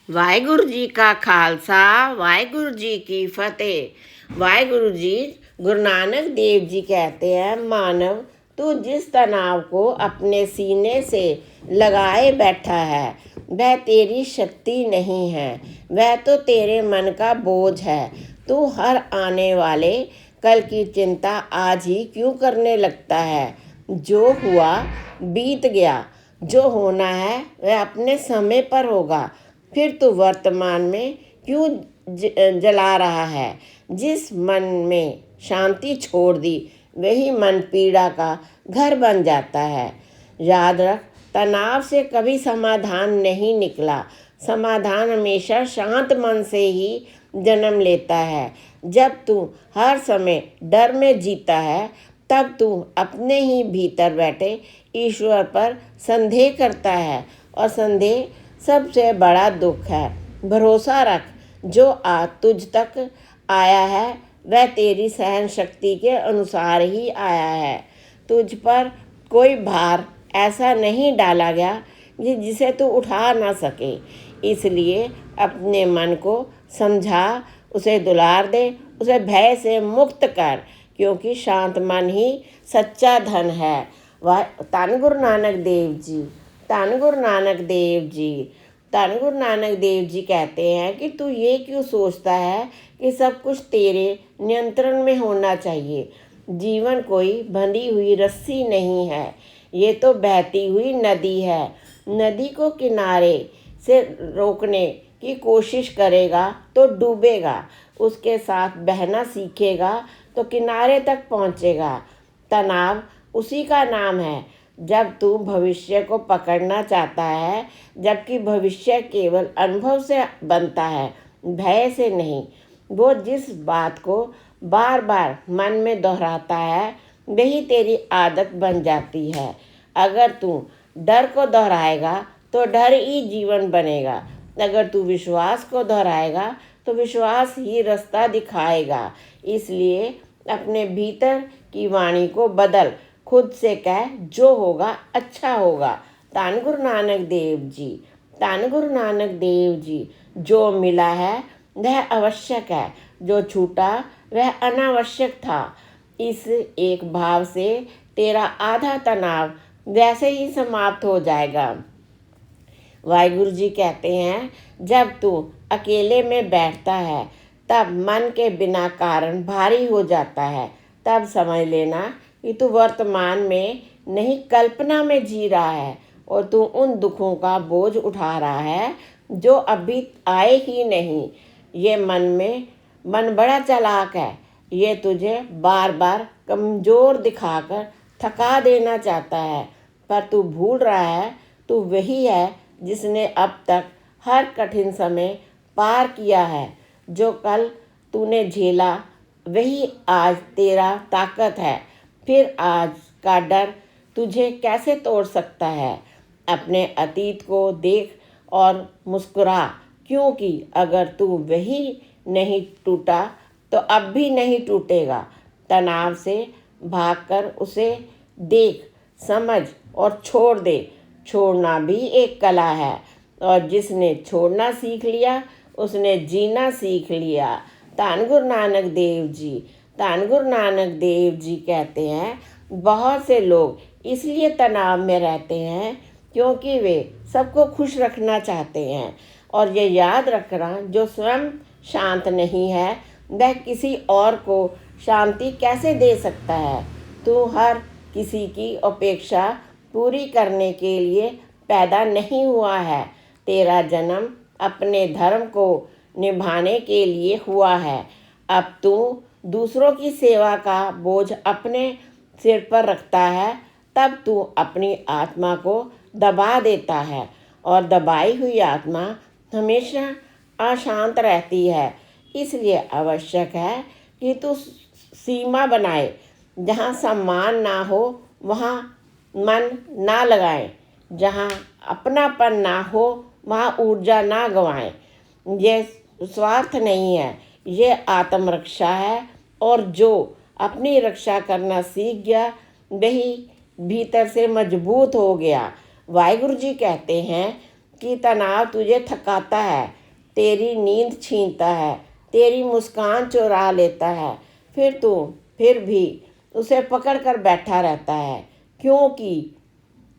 वाਹਿਗੁਰੂ जी का खालसा वाहिगुरु जी की फतेह। वाहिगुरु जी गुरु नानक देव जी कहते हैं, मानव तू जिस तनाव को अपने सीने से लगाए बैठा है वह तेरी शक्ति नहीं है, वह तो तेरे मन का बोझ है। तू हर आने वाले कल की चिंता आज ही क्यों करने लगता है। जो हुआ बीत गया, जो होना है वह अपने समय पर होगा। फिर तू वर्तमान में क्यों जला रहा है। जिस मन में शांति छोड़ दी वही मन पीड़ा का घर बन जाता है। याद रख, तनाव से कभी समाधान नहीं निकला। समाधान हमेशा शांत मन से ही जन्म लेता है। जब तू हर समय डर में जीता है तब तू अपने ही भीतर बैठे ईश्वर पर संदेह करता है, और संदेह सबसे बड़ा दुख है। भरोसा रख, जो तुझ तक आया है वह तेरी सहन शक्ति के अनुसार ही आया है। तुझ पर कोई भार ऐसा नहीं डाला गया जिसे तू उठा ना सके। इसलिए अपने मन को समझा, उसे दुलार दे, उसे भय से मुक्त कर, क्योंकि शांत मन ही सच्चा धन है। वह धन गुरु नानक देव जी, धन गुरु नानक देव जी। धन गुरु नानक देव जी कहते हैं कि तू ये क्यों सोचता है कि सब कुछ तेरे नियंत्रण में होना चाहिए। जीवन कोई बंधी हुई रस्सी नहीं है, ये तो बहती हुई नदी है। नदी को किनारे से रोकने की कोशिश करेगा तो डूबेगा, उसके साथ बहना सीखेगा तो किनारे तक पहुँचेगा। तनाव उसी का नाम है जब तू भविष्य को पकड़ना चाहता है, जबकि भविष्य केवल अनुभव से बनता है, भय से नहीं। वो जिस बात को बार बार मन में दोहराता है वही तेरी आदत बन जाती है। अगर तू डर को दोहराएगा तो डर ही जीवन बनेगा। अगर तू विश्वास को दोहराएगा तो विश्वास ही रास्ता दिखाएगा। इसलिए अपने भीतर की वाणी को बदल, खुद से कह जो होगा अच्छा होगा। धन गुरु नानक देव जी, धन गुरु नानक देव जी। जो मिला है वह आवश्यक है, जो छूटा वह अनावश्यक था। इस एक भाव से तेरा आधा तनाव वैसे ही समाप्त हो जाएगा। वाहिगुरु जी कहते हैं, जब तू अकेले में बैठता है तब मन के बिना कारण भारी हो जाता है। तब समझ लेना कि तू वर्तमान में नहीं कल्पना में जी रहा है, और तू उन दुखों का बोझ उठा रहा है जो अभी आए ही नहीं। ये मन बड़ा चालाक है, ये तुझे बार बार कमज़ोर दिखाकर थका देना चाहता है। पर तू भूल रहा है तू वही है जिसने अब तक हर कठिन समय पार किया है। जो कल तूने झेला वही आज तेरा ताकत है। फिर आज का डर तुझे कैसे तोड़ सकता है। अपने अतीत को देख और मुस्कुरा, क्योंकि अगर तू वही नहीं टूटा तो अब भी नहीं टूटेगा। तनाव से भागकर उसे देख, समझ और छोड़ दे। छोड़ना भी एक कला है, और जिसने छोड़ना सीख लिया उसने जीना सीख लिया। धन गुरु नानक देव जी, धन गुरु नानक देव जी कहते हैं, बहुत से लोग इसलिए तनाव में रहते हैं क्योंकि वे सबको खुश रखना चाहते हैं। और ये याद रखना, जो स्वयं शांत नहीं है वह किसी और को शांति कैसे दे सकता है। तू हर किसी की अपेक्षा पूरी करने के लिए पैदा नहीं हुआ है। तेरा जन्म अपने धर्म को निभाने के लिए हुआ है। अब तू दूसरों की सेवा का बोझ अपने सिर पर रखता है, तब तू अपनी आत्मा को दबा देता है, और दबाई हुई आत्मा हमेशा अशांत रहती है। इसलिए आवश्यक है कि तू सीमा बनाए। जहाँ सम्मान ना हो वहाँ मन ना लगाएं, जहाँ अपनापन ना हो वहाँ ऊर्जा ना गंवाएं। ये स्वार्थ नहीं है, ये आत्मरक्षा है। और जो अपनी रक्षा करना सीख गया वही भीतर से मजबूत हो गया। वाहिगुरु जी कहते हैं, कि तनाव तुझे थकाता है, तेरी नींद छीनता है, तेरी मुस्कान चुरा लेता है, फिर भी उसे पकड़ कर बैठा रहता है। क्योंकि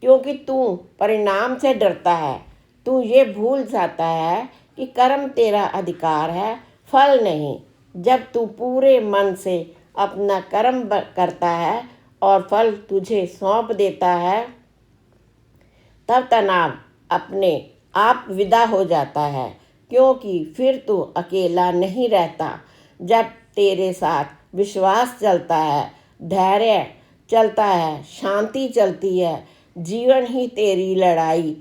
क्योंकि तू परिणाम से डरता है। तू ये भूल जाता है कि कर्म तेरा अधिकार है, फल नहीं। जब तू पूरे मन से अपना कर्म करता है और फल तुझे सौंप देता है, तब तनाव अपने आप विदा हो जाता है, क्योंकि फिर तू अकेला नहीं रहता। जब तेरे साथ विश्वास चलता है, धैर्य चलता है, शांति चलती है, जीवन ही तेरी लड़ाई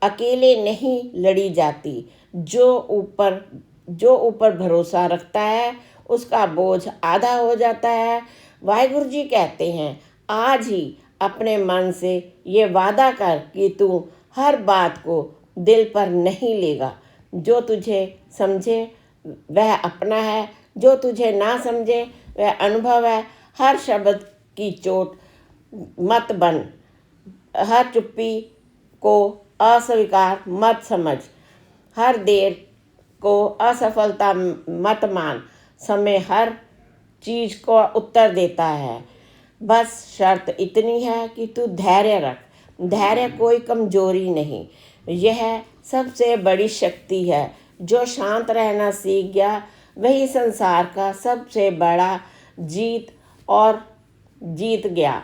अकेले नहीं लड़ी जाती। जो ऊपर भरोसा रखता है उसका बोझ आधा हो जाता है। वाहिगुरु जी कहते हैं, आज ही अपने मन से ये वादा कर कि तू हर बात को दिल पर नहीं लेगा। जो तुझे समझे वह अपना है, जो तुझे ना समझे वह अनुभव है। हर शब्द की चोट मत बन, हर चुप्पी को अस्वीकार मत समझ, हर देर को असफलता मत मान। समय हर चीज को उत्तर देता है। बस शर्त इतनी है कि तू धैर्य रख। धैर्य कोई कमजोरी नहीं, यह सबसे बड़ी शक्ति है। जो शांत रहना सीख गया वही संसार का सबसे बड़ा जीत गया।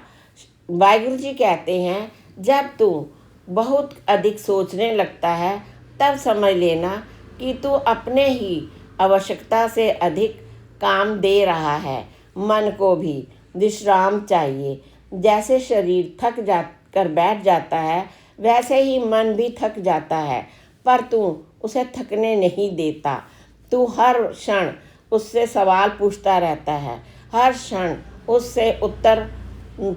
वाहिगुरु जी कहते हैं, जब तू बहुत अधिक सोचने लगता है तब समझ लेना कि तू अपने ही आवश्यकता से अधिक काम दे रहा है। मन को भी विश्राम चाहिए। जैसे शरीर थक जा कर बैठ जाता है, वैसे ही मन भी थक जाता है, पर तू उसे थकने नहीं देता। तू हर क्षण उससे सवाल पूछता रहता है, हर क्षण उससे उत्तर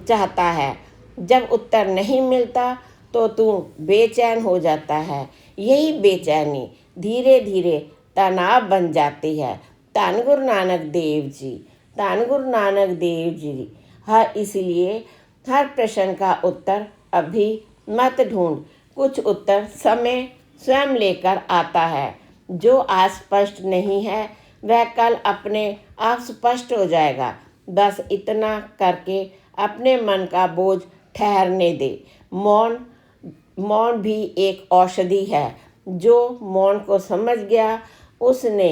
चाहता है। जब उत्तर नहीं मिलता तो तू बेचैन हो जाता है। यही बेचैनी धीरे धीरे तनाव बन जाती है। धन गुरु नानक देव जी, धन गुरु नानक देव जी। इसलिए हर प्रश्न का उत्तर अभी मत ढूंढ, कुछ उत्तर समय स्वयं लेकर आता है। जो आज स्पष्ट नहीं है वह कल अपने आप स्पष्ट हो जाएगा। बस इतना करके अपने मन का बोझ ठहरने दे। मौन भी एक औषधि है। जो मौन को समझ गया उसने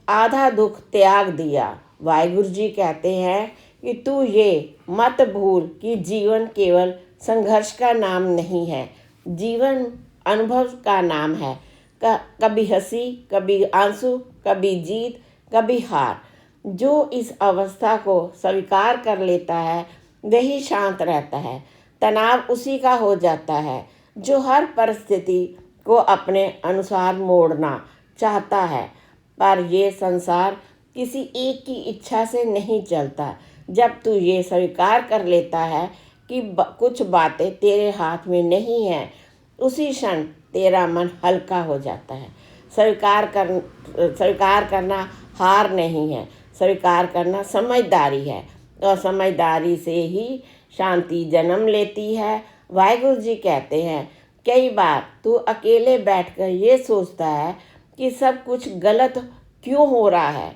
आधा दुख त्याग दिया। वाहिगुरु जी कहते हैं कि तू ये मत भूल कि जीवन केवल संघर्ष का नाम नहीं है, जीवन अनुभव का नाम है। कभी हंसी, कभी आंसू, कभी जीत, कभी हार। जो इस अवस्था को स्वीकार कर लेता है वही शांत रहता है। तनाव उसी का हो जाता है जो हर परिस्थिति को अपने अनुसार मोड़ना चाहता है। पर ये संसार किसी एक की इच्छा से नहीं चलता। जब तू ये स्वीकार कर लेता है कि कुछ बातें तेरे हाथ में नहीं हैं, उसी क्षण तेरा मन हल्का हो जाता है। स्वीकार करना हार नहीं है, स्वीकार करना समझदारी है, और समझदारी से ही शांति जन्म लेती है। वाहिगुरु जी कहते हैं, कई बार तू अकेले बैठकर ये सोचता है कि सब कुछ गलत क्यों हो रहा है,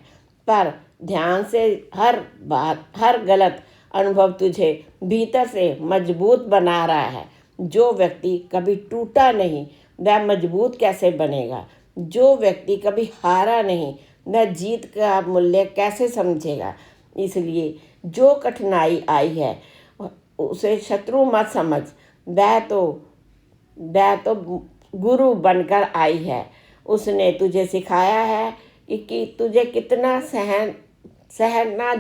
पर ध्यान से हर गलत अनुभव तुझे भीतर से मजबूत बना रहा है। जो व्यक्ति कभी टूटा नहीं वह मजबूत कैसे बनेगा? जो व्यक्ति कभी हारा नहीं वह जीत का मूल्य कैसे समझेगा? इसलिए जो कठिनाई आई है उसे शत्रु मत समझ, वह तो गुरु बनकर आई है। उसने तुझे सिखाया है कि तुझे कितना सहना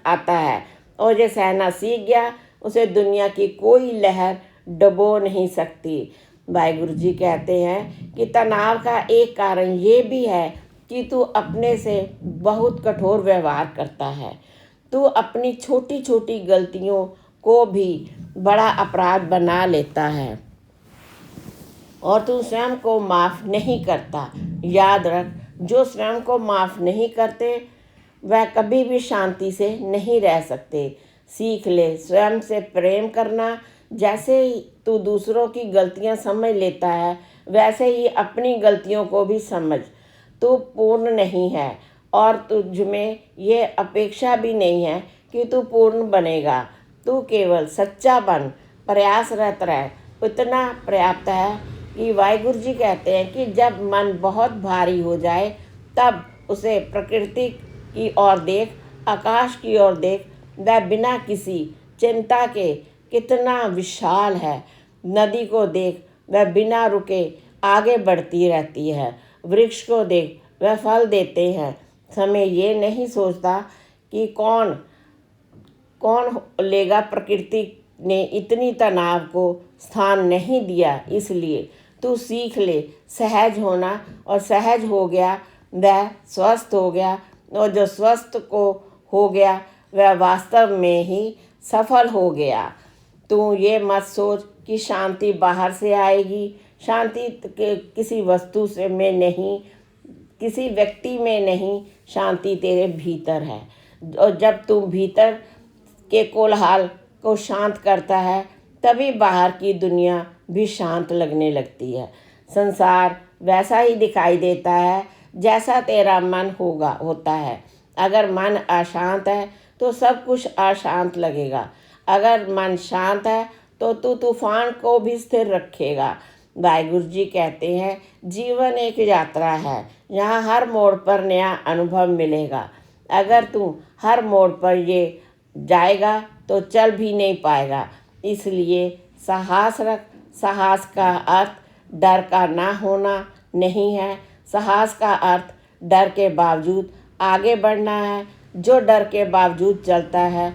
आता है, और जो सहना सीख गया उसे दुनिया की कोई लहर डुबो नहीं सकती। वाहिगुरु जी कहते हैं कि तनाव का एक कारण ये भी है कि तू अपने से बहुत कठोर व्यवहार करता है। तू अपनी छोटी छोटी गलतियों को भी बड़ा अपराध बना लेता है और तू स्वयं को माफ़ नहीं करता। याद रख, जो स्वयं को माफ़ नहीं करते वह कभी भी शांति से नहीं रह सकते। सीख ले स्वयं से प्रेम करना। जैसे ही तू दूसरों की गलतियां समझ लेता है वैसे ही अपनी गलतियों को भी समझ। तू पूर्ण नहीं है और तुझ में ये अपेक्षा भी नहीं है कि तू पूर्ण बनेगा। तू केवल सच्चा बन, प्रयासरत रह, इतना पर्याप्त है। कि वाहिगुरु जी कहते हैं कि जब मन बहुत भारी हो जाए तब उसे प्रकृति की ओर देख, आकाश की ओर देख। वह बिना किसी चिंता के कितना विशाल है। नदी को देख, वह बिना रुके आगे बढ़ती रहती है। वृक्ष को देख, वह फल देते हैं। समय ये नहीं सोचता कि कौन कौन लेगा। प्रकृति ने इतनी तनाव को स्थान नहीं दिया। इसलिए तू सीख ले सहज होना, और सहज हो गया वह स्वस्थ हो गया, और जो स्वस्थ को हो गया वह वास्तव में ही सफल हो गया। तू ये मत सोच कि शांति बाहर से आएगी। शांति किसी वस्तु से में नहीं, किसी व्यक्ति में नहीं, शांति तेरे भीतर है। और जब तू भीतर के कोलाहल को शांत करता है तभी बाहर की दुनिया भी शांत लगने लगती है। संसार वैसा ही दिखाई देता है जैसा तेरा मन होता है। अगर मन अशांत है तो सब कुछ अशांत लगेगा। अगर मन शांत है तो तू तूफान को भी स्थिर रखेगा। वाहिगुरु जी कहते हैं जीवन एक यात्रा है, यहाँ हर मोड़ पर नया अनुभव मिलेगा। अगर तू हर मोड़ पर ये जाएगा तो चल भी नहीं पाएगा। इसलिए साहस रख। साहस का अर्थ डर का ना होना नहीं है। साहस का अर्थ डर के बावजूद आगे बढ़ना है। जो डर के बावजूद चलता है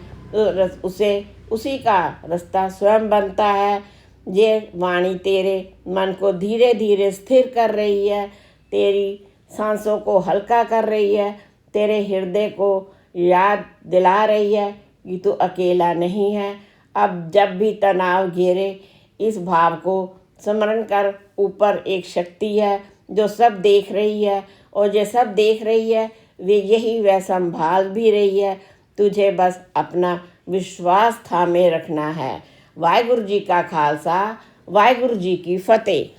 उसे उसी का रास्ता स्वयं बनता है। ये वाणी तेरे मन को धीरे धीरे स्थिर कर रही है, तेरी सांसों को हल्का कर रही है, तेरे हृदय को याद दिला रही है कि तू अकेला नहीं है। अब जब भी तनाव घेरे इस भाव को स्मरण कर, ऊपर एक शक्ति है जो सब देख रही है, और जो सब देख रही है वे यही वह संभाल भी रही है। तुझे बस अपना विश्वास थामे रखना है। वाहिगुरु जी का खालसा, वाहिगुरु जी की फतेह।